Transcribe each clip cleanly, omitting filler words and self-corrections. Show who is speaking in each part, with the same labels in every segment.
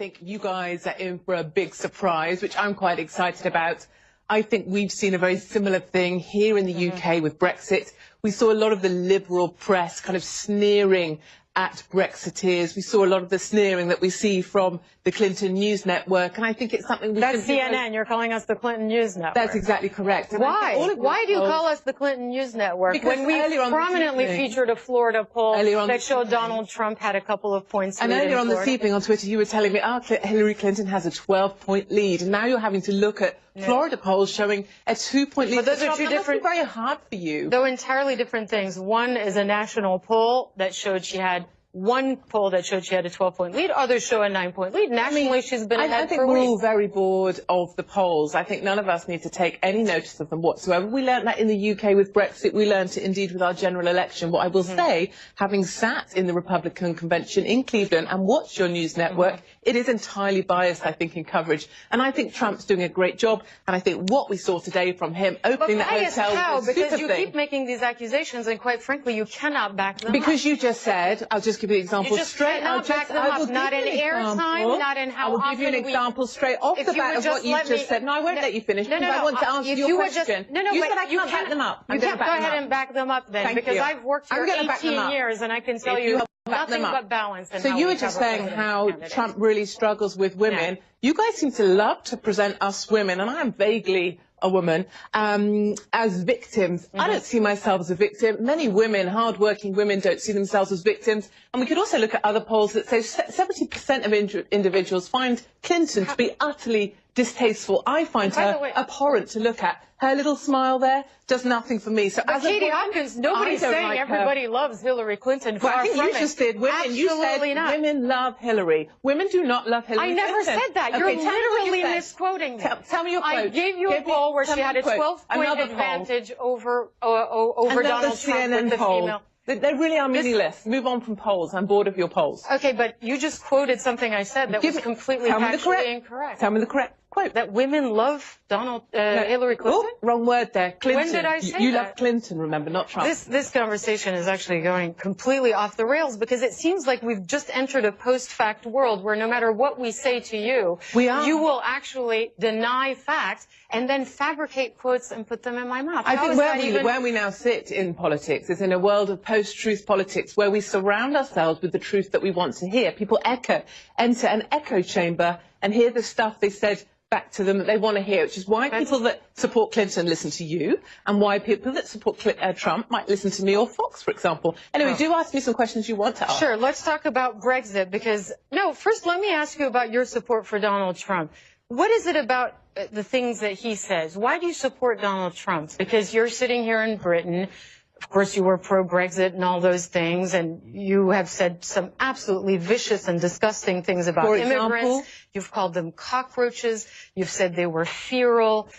Speaker 1: think you guys are in for a big surprise, which I'm quite excited about. I think we've seen a very similar thing here in the UK with Brexit. We saw a lot of the liberal press kind of sneering at Brexiteers. We saw a lot of the sneering that we see from the Clinton News Network, and I think it's something we
Speaker 2: That's CNN. You're calling us the Clinton News Network.
Speaker 1: That's exactly correct.
Speaker 2: Why? Why do you call us the Clinton News Network?
Speaker 1: Because
Speaker 2: when we prominently featured a Florida poll that showed Donald Trump had a couple of points lead.
Speaker 1: And earlier on this evening on Twitter, you were telling me, Hillary Clinton has a 12-point lead, and now you're having to look at Florida polls showing a 2-point lead.
Speaker 2: But those are two different.
Speaker 1: Very hard for you.
Speaker 2: Though entirely different things. One is a national poll that showed she had. One poll that showed she had a 12-point lead, others show a 9-point lead. Nationally, she's been ahead for weeks. I think we're all very bored of the polls. I think none of us need to take any notice of them whatsoever. We learned that in the UK with Brexit. We learned it indeed with our general election. What I will say, having sat in the Republican convention in Cleveland and watched your news network, it is entirely biased, I think, in coverage. And I think Trump's doing a great job. And I think what we saw today from him opening that hotel was because you keep making these accusations, and quite frankly, you cannot back them up.
Speaker 1: Because you just said, I'll just give you an example straight.
Speaker 2: I'll back them up. Not in airtime, not in how often.
Speaker 1: I will give you an example straight off the bat of what you just said. No, I won't let you finish because I want to answer your question. You said I can't back them up.
Speaker 2: You can't go ahead and back them up then, because I've worked here 18 years and I can tell you nothing but balance.
Speaker 1: So you were just saying how Trump really struggles with women. You guys seem to love to present us women, and I am vaguely a woman, as victims. I don't see myself as a victim. Many women, hard-working women, don't see themselves as victims. And we could also look at other polls that say 70% of individuals find Clinton to be utterly distasteful. I find her abhorrent to look at. Her little smile there does nothing for me. So as
Speaker 2: Katie Hopkins, nobody's saying everybody loves Hillary Clinton.
Speaker 1: Well, I think you just did. Women, you said women love Hillary. Women do not love Hillary Clinton.
Speaker 2: I never said that. You're literally misquoting me.
Speaker 1: Tell me your quote.
Speaker 2: I gave you a poll where she had a 12-point advantage over Donald Trump with the female.
Speaker 1: They really are meaningless. Move on from polls. I'm bored of your polls.
Speaker 2: Okay, but you just quoted something I said that was completely factually incorrect.
Speaker 1: Tell me the correct quote.
Speaker 2: That women love Hillary Clinton?
Speaker 1: Oh, wrong word there. Clinton.
Speaker 2: When did I say
Speaker 1: You love Clinton, remember, not Trump.
Speaker 2: This conversation is actually going completely off the rails because it seems like we've just entered a post-fact world where no matter what we say to you, you will actually deny facts and then fabricate quotes and put them in my mouth.
Speaker 1: I think where we now sit in politics is in a world of post-truth politics where we surround ourselves with the truth that we want to hear. People enter an echo chamber and hear the stuff they said back to them that they want to hear, which is why people that support Clinton listen to you, and why people that support Trump might listen to me or Fox, for example. Anyway, do ask me some questions you want to ask.
Speaker 2: Sure, let's talk about Brexit, because, first let me ask you about your support for Donald Trump. What is it about the things that he says? Why do you support Donald Trump? Because you're sitting here in Britain. Of course, you were pro-Brexit and all those things, and you have said some absolutely vicious and disgusting things about immigrants. You've called them cockroaches. You've said they were feral.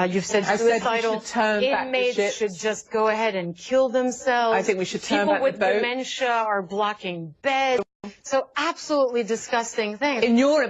Speaker 2: You've said suicidal inmates should just go ahead and kill themselves.
Speaker 1: I think we should turn back the boat.
Speaker 2: People with dementia are blocking beds. So absolutely disgusting things.
Speaker 1: In your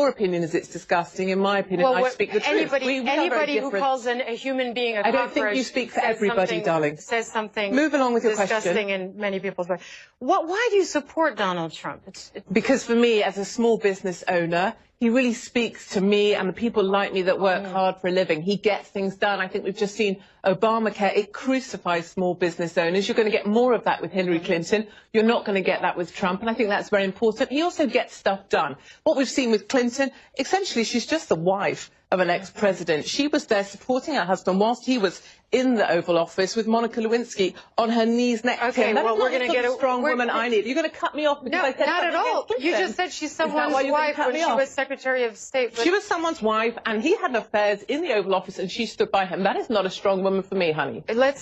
Speaker 1: opinion is it's disgusting. In my opinion, I speak the truth.
Speaker 2: Anybody who calls a human being a cockroach,
Speaker 1: I don't think you speak for everybody, darling.
Speaker 2: Says something.
Speaker 1: Move along with your
Speaker 2: disgusting in many people's ways. Why do you support Donald Trump?
Speaker 1: Because for me, as a small business owner, he really speaks to me and the people like me that work hard for a living. He gets things done. I think we've just seen Obamacare. It crucifies small business owners. You're going to get more of that with Hillary Clinton. You're not going to get that with Trump. And I think that's very important. He also gets stuff done. What we've seen with Clinton, essentially, she's just the wife of an ex-president. She was there supporting her husband whilst he was in the Oval Office with Monica Lewinsky on her knees next to him.
Speaker 2: Well, we're going to get a
Speaker 1: strong woman I need. You're going to cut me off because I said
Speaker 2: not at all. You just said she's someone's wife when she was Secretary of State.
Speaker 1: She was someone's wife, and he had affairs in the Oval Office, and she stood by him. That is not a strong woman for me, honey.
Speaker 2: But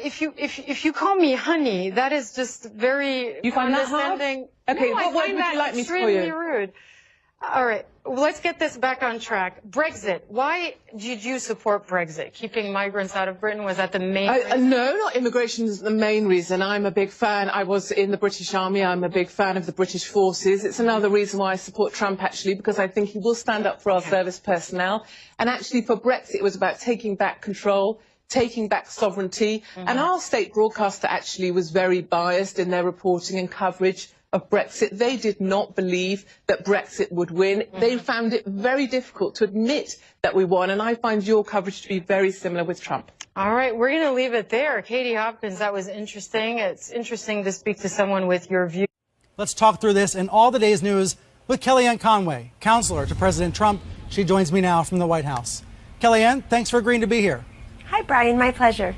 Speaker 2: if you call me honey, that is just very condescending.
Speaker 1: Okay, what would you like me to call you?
Speaker 2: Extremely rude. All right, let's get this back on track. Brexit. Why did you support Brexit? Keeping migrants out of Britain, was that the main reason?
Speaker 1: No, not immigration is the main reason. I'm a big fan. I was in the British Army. I'm a big fan of the British forces. It's another reason why I support Trump, actually, because I think he will stand up for our service personnel. And actually, for Brexit, it was about taking back control, taking back sovereignty. And our state broadcaster actually was very biased in their reporting and coverage of Brexit. They did not believe that Brexit would win. They found it very difficult to admit that we won, and I find your coverage to be very similar with Trump.
Speaker 2: All right, we're going to leave it there. Katie Hopkins, that was interesting. It's interesting to speak to someone with your view.
Speaker 3: Let's talk through this and all the day's news with Kellyanne Conway, counselor to President Trump. She joins me now from the White House. Kellyanne, thanks for agreeing to be here.
Speaker 4: Hi, Brian. My pleasure.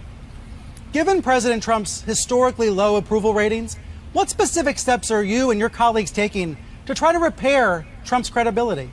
Speaker 3: Given President Trump's historically low approval ratings, what specific steps are you and your colleagues taking to try to repair Trump's credibility?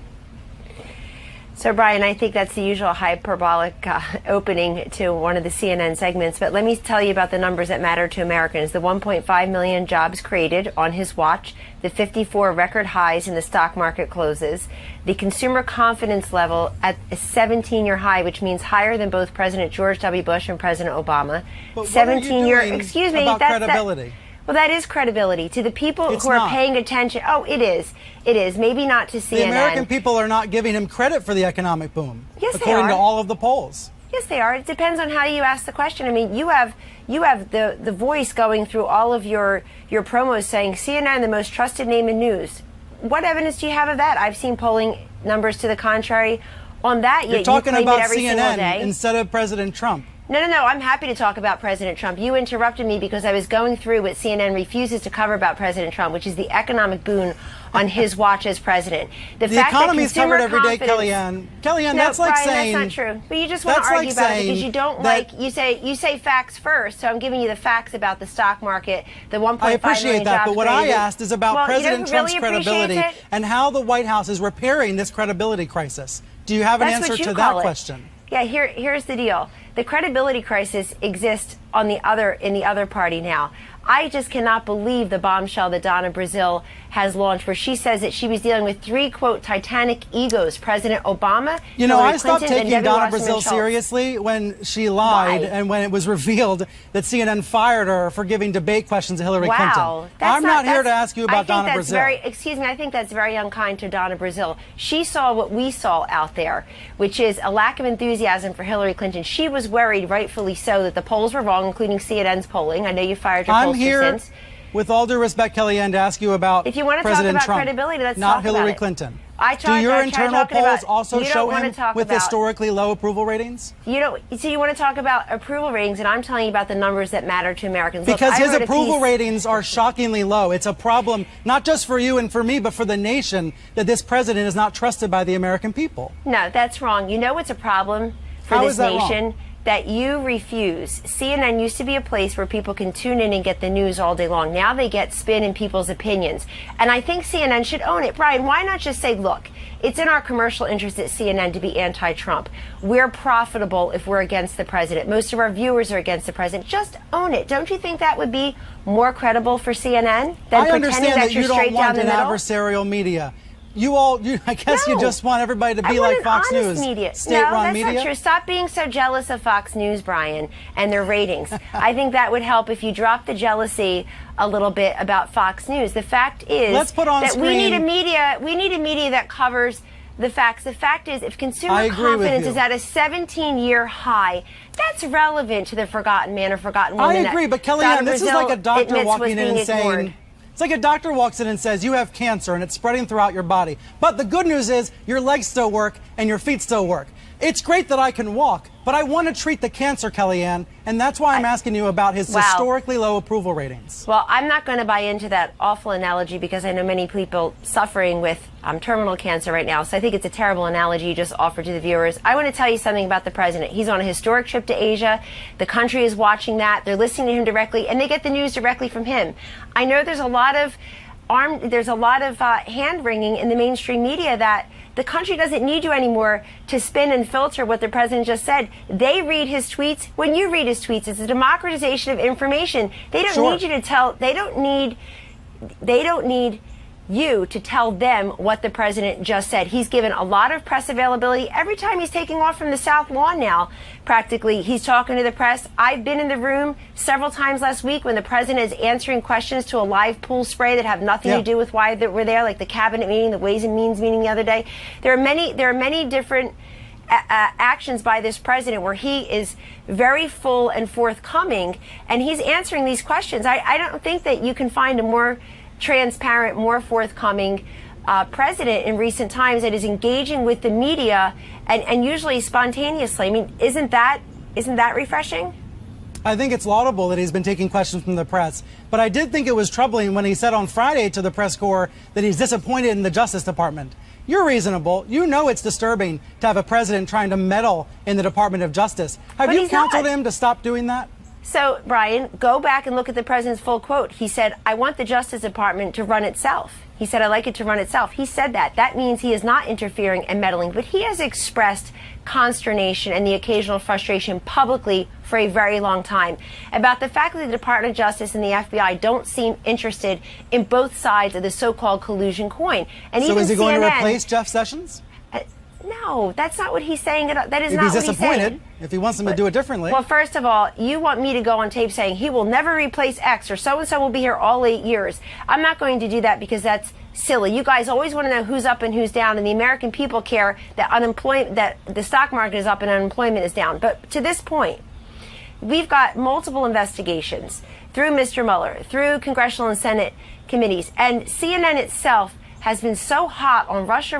Speaker 4: So, Brian, I think that's the usual hyperbolic opening to one of the CNN segments. But let me tell you about the numbers that matter to Americans. The 1.5 million jobs created on his watch, the 54 record highs in the stock market closes, the consumer confidence level at a 17-year high, which means higher than both President George W. Bush and President Obama.
Speaker 3: But 17-year, excuse me, about credibility?
Speaker 4: Well, that is credibility to the people who are paying attention. Oh, it is. It is. Maybe not to CNN.
Speaker 3: The American people are not giving him credit for the economic boom.
Speaker 4: Yes, they are.
Speaker 3: According to all of the polls.
Speaker 4: Yes, they are. It depends on how you ask the question. I mean, you have the voice going through all of your promos saying CNN, the most trusted name in news. What evidence do you have of that? I've seen polling numbers to the contrary on that.
Speaker 3: You're talking about CNN instead of President Trump.
Speaker 4: No. I'm happy to talk about President Trump. You interrupted me because I was going through what CNN refuses to cover about President Trump, which is the economic boon on his watch as president.
Speaker 3: The economy is covered every day, Kellyanne. Kellyanne,
Speaker 4: no,
Speaker 3: that's like
Speaker 4: Brian,
Speaker 3: saying...
Speaker 4: that's not true. But you just want to argue about it because you don't like... You say facts first, so I'm giving you the facts about the stock market, the 1.5 million jobs.
Speaker 3: I appreciate that, but what I asked is about President Trump's
Speaker 4: really
Speaker 3: credibility and how the White House is repairing this credibility crisis. Do you have an answer to that question?
Speaker 4: Yeah, here's the deal. The credibility crisis exists in the other party now. I just cannot believe the bombshell that Donna Brazile has launched, where she says that she was dealing with three, quote, titanic egos: President Obama,
Speaker 3: You know,
Speaker 4: Hillary
Speaker 3: I stopped
Speaker 4: Clinton,
Speaker 3: taking Donna Brazile seriously when she lied and when it was revealed that CNN fired her for giving debate questions to Hillary Clinton. I'm not here to ask you about Donna Brazile.
Speaker 4: Excuse me, I think that's very unkind to Donna Brazile. She saw what we saw out there, which is a lack of enthusiasm for Hillary Clinton. She was worried, rightfully so, that the polls were wrong, including CNN's polling. I know you fired your pollster since.
Speaker 3: With all due respect, Kellyanne, to ask you about
Speaker 4: if you want to
Speaker 3: President
Speaker 4: talk about
Speaker 3: Trump,
Speaker 4: credibility, let's
Speaker 3: not
Speaker 4: talk
Speaker 3: Hillary
Speaker 4: about
Speaker 3: Clinton.
Speaker 4: Do
Speaker 3: your internal polls also show him with
Speaker 4: about,
Speaker 3: historically low approval ratings?
Speaker 4: So you want to talk about approval ratings, and I'm telling you about the numbers that matter to Americans.
Speaker 3: Because his approval ratings are shockingly low. It's a problem not just for you and for me, but for the nation, that this president is not trusted by the American people.
Speaker 4: No, that's wrong. You know it's a problem for this nation. That you refuse. CNN used to be a place where people can tune in and get the news all day long. Now they get spin in people's opinions. And I think CNN should own it. Brian, why not just say, look, it's in our commercial interest at CNN to be anti-Trump. We're profitable if we're against the president. Most of our viewers are against the president. Just own it. Don't you think that would be more credible for CNN than pretending that you're straight down the middle?
Speaker 3: I understand that you don't want an adversarial media. I guess you just want everybody to be like Fox News. State-run media?
Speaker 4: No, that's not true. Stop being so jealous of Fox News, Brian, and their ratings. I think that would help if you drop the jealousy a little bit about Fox News. The fact is that we need a media that covers the facts. The fact is, if consumer confidence is at a 17-year high, that's relevant to the forgotten man or forgotten woman.
Speaker 3: I agree, but Kellyanne, this is like a doctor walking in and saying... It's like a doctor walks in and says, you have cancer and it's spreading throughout your body. But the good news is your legs still work and your feet still work. It's great that I can walk, but I want to treat the cancer, Kellyanne, and that's why I'm asking you about his historically low approval ratings.
Speaker 4: Well, I'm not going to buy into that awful analogy because I know many people suffering with terminal cancer right now, so I think it's a terrible analogy you just offered to the viewers. I want to tell you something about the president. He's on a historic trip to Asia. The country is watching that. They're listening to him directly, and they get the news directly from him. I know there's a lot of hand-wringing in the mainstream media that the country doesn't need you anymore to spin and filter what the president just said. They read his tweets when you read his tweets. It's a democratization of information. They don't need you to tell. They don't need you to tell them what the president just said. He's given a lot of press availability. Every time he's taking off from the South Lawn now, practically, he's talking to the press. I've been in the room several times last week when the president is answering questions to a live pool spray that have nothing to do with why we're there, like the cabinet meeting, the Ways and Means meeting the other day. There are many different actions by this president where he is very full and forthcoming, and he's answering these questions. I don't think that you can find a more transparent, more forthcoming president in recent times that is engaging with the media and usually spontaneously. I mean, isn't that refreshing?
Speaker 3: I think it's laudable that he's been taking questions from the press, but I did think it was troubling when he said on Friday to the press corps that he's disappointed in the Justice Department. You're reasonable. You know it's disturbing to have a president trying to meddle in the Department of Justice. Have you counseled him to stop doing that?
Speaker 4: So, Brian, go back and look at the president's full quote. He said, I want the Justice Department to run itself. He said, I like it to run itself. He said that. That means he is not interfering and meddling, but he has expressed consternation and the occasional frustration publicly for a very long time about the fact that the Department of Justice and the FBI don't seem interested in both sides of the so-called collusion coin. And
Speaker 3: so
Speaker 4: even
Speaker 3: is he going
Speaker 4: CNN,
Speaker 3: to replace Jeff Sessions?
Speaker 4: No, that's not what he's saying. That is not what he's saying.
Speaker 3: If he's disappointed, if he wants him to do it differently.
Speaker 4: Well, first of all, you want me to go on tape saying he will never replace X or so-and-so will be here all 8 years. I'm not going to do that because that's silly. You guys always want to know who's up and who's down, and the American people care that that the stock market is up and unemployment is down. But to this point, we've got multiple investigations through Mr. Mueller, through congressional and Senate committees, and CNN itself has been so hot on Russia,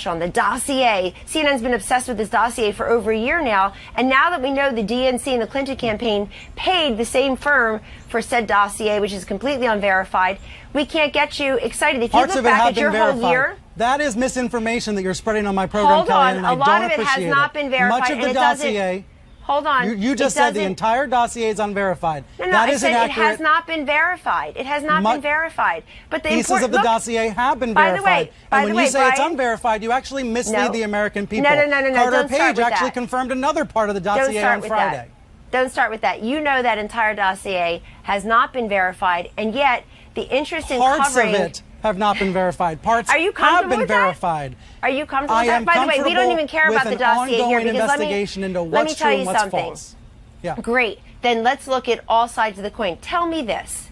Speaker 4: on the dossier. CNN's been obsessed with this dossier for over a year now. And now that we know the DNC and the Clinton campaign paid the same firm for said dossier, which is completely unverified, we can't get you excited. If you look back at your whole year...
Speaker 3: That is misinformation that you're spreading on my program, Kelly, and I don't appreciate it.
Speaker 4: A lot of it has not been verified.
Speaker 3: Much of the dossier...
Speaker 4: Hold on.
Speaker 3: You just said the entire dossier is unverified.
Speaker 4: No, I said it has not been verified. It has not been verified. But the
Speaker 3: pieces of the dossier have been verified. And when you say it's unverified, you actually mislead the American people.
Speaker 4: No.
Speaker 3: Carter Page actually confirmed another part of the dossier on Friday.
Speaker 4: Don't start with that. You know that entire dossier has not been verified, and yet the interest in
Speaker 3: covering...
Speaker 4: Parts of
Speaker 3: it have not been verified. Parts
Speaker 4: have been
Speaker 3: verified.
Speaker 4: Are you comfortable with that? By the way, we don't even care about the dossier here because let me tell you something.
Speaker 3: Yeah.
Speaker 4: Great. Then let's look at all sides of the coin. Tell me this.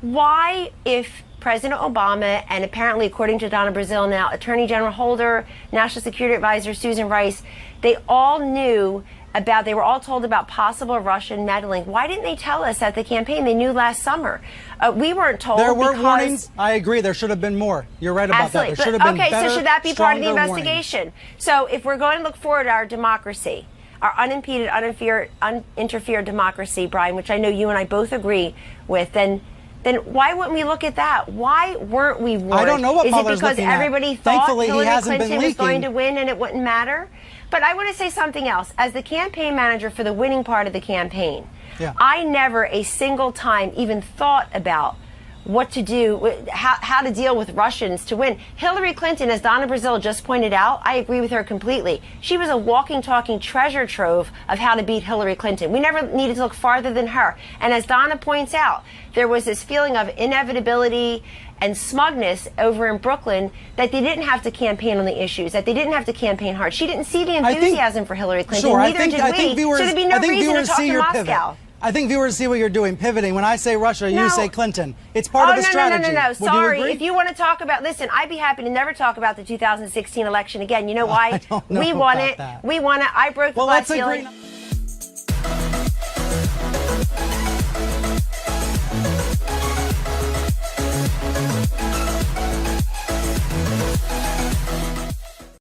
Speaker 4: Why, if President Obama and apparently, according to Donna Brazile now, Attorney General Holder, National Security Advisor Susan Rice, they all knew about, they were all told about possible Russian meddling. Why didn't they tell us at the campaign? They knew last summer. We weren't told.
Speaker 3: There were warnings. I agree. There should have been more. You're right about that. There should have been better,
Speaker 4: so should that be part of the investigation?
Speaker 3: Warnings.
Speaker 4: So if we're going to look forward to our democracy, our unimpeded, uninterfered democracy, Brian, which I know you and I both agree with, then why wouldn't we look at that? Why weren't we warned?
Speaker 3: I don't know what Mueller's looking at.
Speaker 4: Is it because everybody thought
Speaker 3: Thankfully,
Speaker 4: Hillary Clinton was going to win and it wouldn't matter? But I want to say something else. As the campaign manager for the winning part of the campaign, I never a single time even thought about what to do, how to deal with Russians to win. Hillary Clinton, as Donna Brazile just pointed out, I agree with her completely. She was a walking, talking treasure trove of how to beat Hillary Clinton. We never needed to look farther than her. And as Donna points out, there was this feeling of inevitability and smugness over in Brooklyn that they didn't have to campaign on the issues, that they didn't have to campaign hard. She didn't see the enthusiasm for Hillary Clinton.
Speaker 3: Sure,
Speaker 4: Neither did we. So there'd be no reason to talk to Moscow.
Speaker 3: Pivot. I think viewers see what you're doing, pivoting. When I say Russia, you say Clinton. It's part of the strategy.
Speaker 4: No. Sorry. If you want to talk about, listen, I'd be happy to never talk about the 2016 election again. You know why?
Speaker 3: We
Speaker 4: won it. We won it. I broke the glass ceiling.